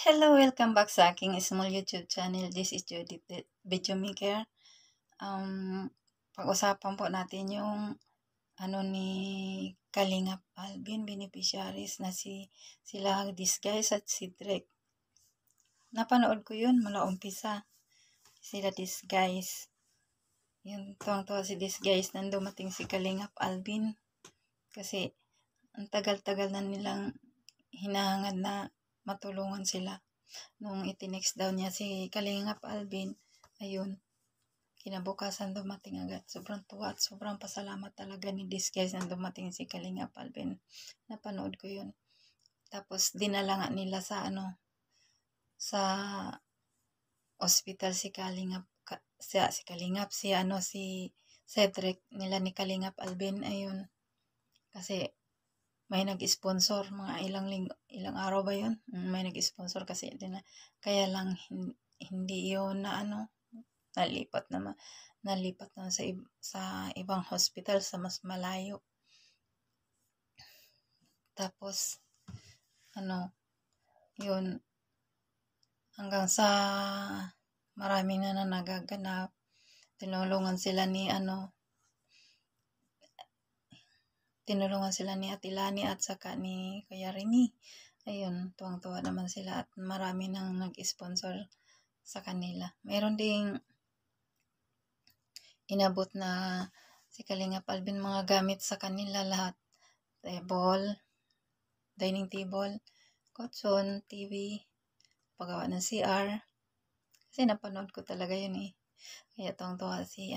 Hello, welcome back sa aking small YouTube channel. This is Judith, the Video Maker. Pag-usapan po natin yung ni Kalingap Alvin, beneficiaries na sila Disguise at si Drake. Napanood ko yun mula umpisa. Sila Disguise. Yung tuwang-tuwa si Disguise nang dumating si Kalingap Alvin. Kasi ang tagal-tagal na nilang hinahangad na matulungan sila. Nung itinext daw niya si Kalingap Alvin, ayun, kinabukasan dumating agad. Sobrang tuwa at sobrang pasalamat talaga ni Disguise na dumating si Kalingap Alvin. Napanood ko yun. Tapos dinala nga nila sa sa hospital si Kalingap, si Cedric nila ni Kalingap Alvin, ayun. Kasi may nag-sponsor, mga ilang araw ba yun? May nag-sponsor kasi kaya lang hindi yun na nalipat na sa ibang hospital sa mas malayo. Tapos yun, hanggang sa marami na nagaganap, tinulungan sila ni Ate Lani at saka ni Kuya Rini. Ayun, tuwang-tuwa naman sila at marami nang nag-sponsor sa kanila. Meron ding inabot na si Kalingap Alvin mga gamit sa kanila lahat. Table, dining table, kotson, TV, paggawa ng CR. Kasi napanood ko talaga yun eh. Kaya tuwang-tuwa si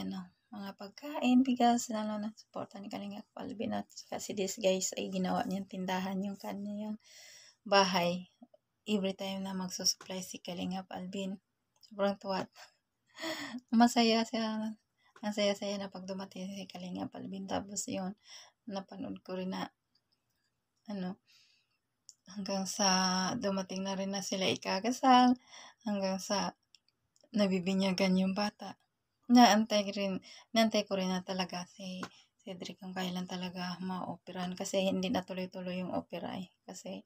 mga pagkain, bigas, lalo na suporta ni Kalingap Alvin at saka si Disguise ay ginawa niyang tindahan yung kanyang bahay. Every time na magsusupply si Kalingap Alvin, sobrang tuwa. Masaya siya. Ang saya-saya na pag dumating si Kalingap Alvin. Tapos yun, napanood ko rin na hanggang sa dumating na rin na sila ikakasal, hanggang sa nabibinyagan yung bata. Naantay ko rin na talaga si Cedric kung kailan talaga ma-operahan kasi hindi na tuloy-tuloy yung opera eh. Kasi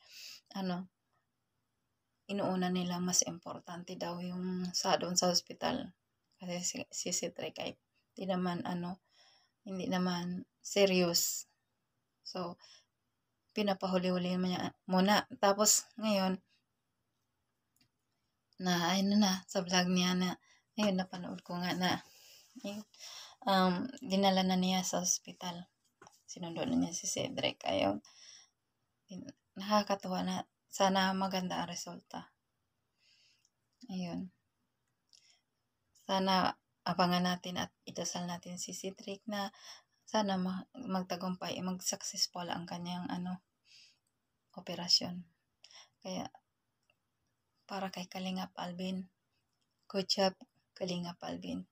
inuuna nila mas importante daw yung doon sa hospital. Kasi si Cedric ay hindi naman serious. So, pinapahuli-huli muna. Tapos, ngayon, sa vlog niya ayun, napanood ko nga na, dinala na niya sa hospital. Sinundo na niya si Cedric. Ayun, nakakatuwa na, sana maganda ang resulta. Ayun. Sana abangan natin at idasal natin si Cedric na sana magtagumpay, mag-successful ang kanyang operasyon. Kaya para kay Kalingap Alvin, good job Kalingap Alvin.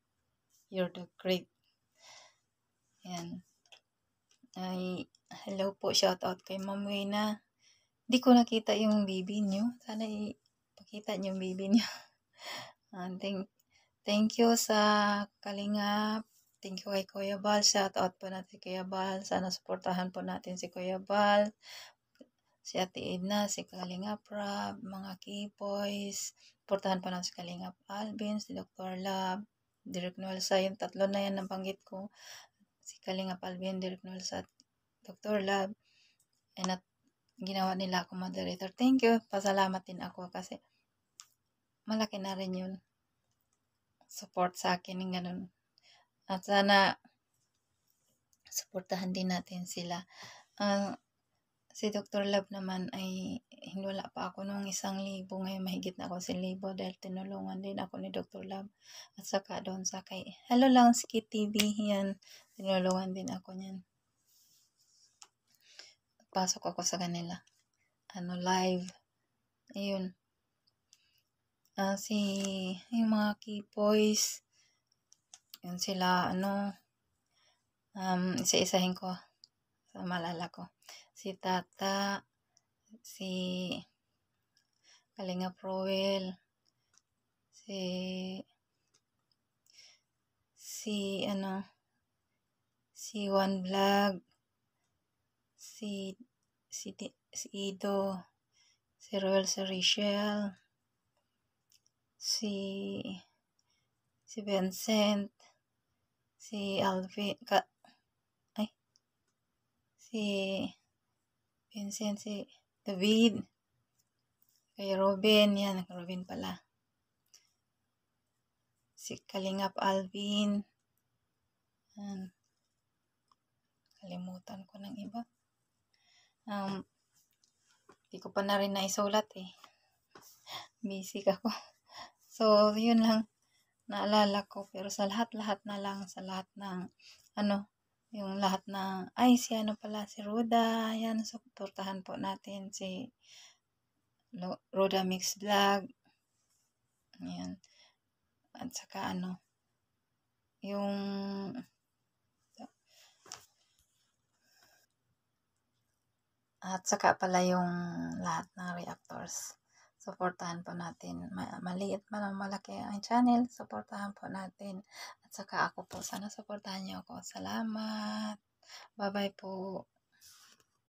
You're the great. Yan. Ay, hello po, shout out kay Ma'am Wina. Hindi ko nakita yung baby niyo. Sana ipakita niyo yung baby niyo. Thank you sa Kalingap. Thank you kay Kuya Bal. Shout out po natin si Kuya Bal. Sana suportahan po natin si Kuya Bal, si Ate Edna, si Kalingap Rab, mga K-Boys. Suportahan po natin si Kalingap Alvin, si Dr. Lab, Direk Noelsa. Yung tatlo na yan nabanggit ko. Si Kalingap Alvin, Direk Noelsa at Dr. Lab. And ginawa nila ako moderator. Thank you. Pasalamat din ako kasi malaki na rin yun. Support sa akin ng ganun. At sana suportahan din natin sila. Si Dr. Love naman ay wala pa ako nung 1,000. Ngayon mahigit na ako 1,000 dahil tinulungan din ako ni Dr. Love. At saka doon sa kay Hello Lang Skit TV, yan. Tinulungan din ako niyan. Pasok ako sa kanila. Live. Ayun. Yung mga K-Boys, yun sila, isa-isahin ko sa malala ko. Si Tata, si Kalingap Roel, si One Vlog, si Ido, si Roel, si Rachel, si Vincent, si Alvin, si Vincent, si David, kay Robin, yan, Robin pala. Si Kalingap Alvin, yan. Kalimutan ko ng iba. Di ko pa na rin naisulat eh. Busy ako. So, yun lang naalala ko. Pero sa lahat-lahat na lang, sa lahat ng, yung lahat ng, si ano pala, si Roda, yan, supportahan po natin si Roda Mix Vlog. Yan. At saka yung, at saka pala yung lahat ng reactors. Supportahan po natin. Maliit man o malaki ang channel, supportahan po natin. At saka ako po, sana supportahan niyo ako. Salamat. Bye-bye po.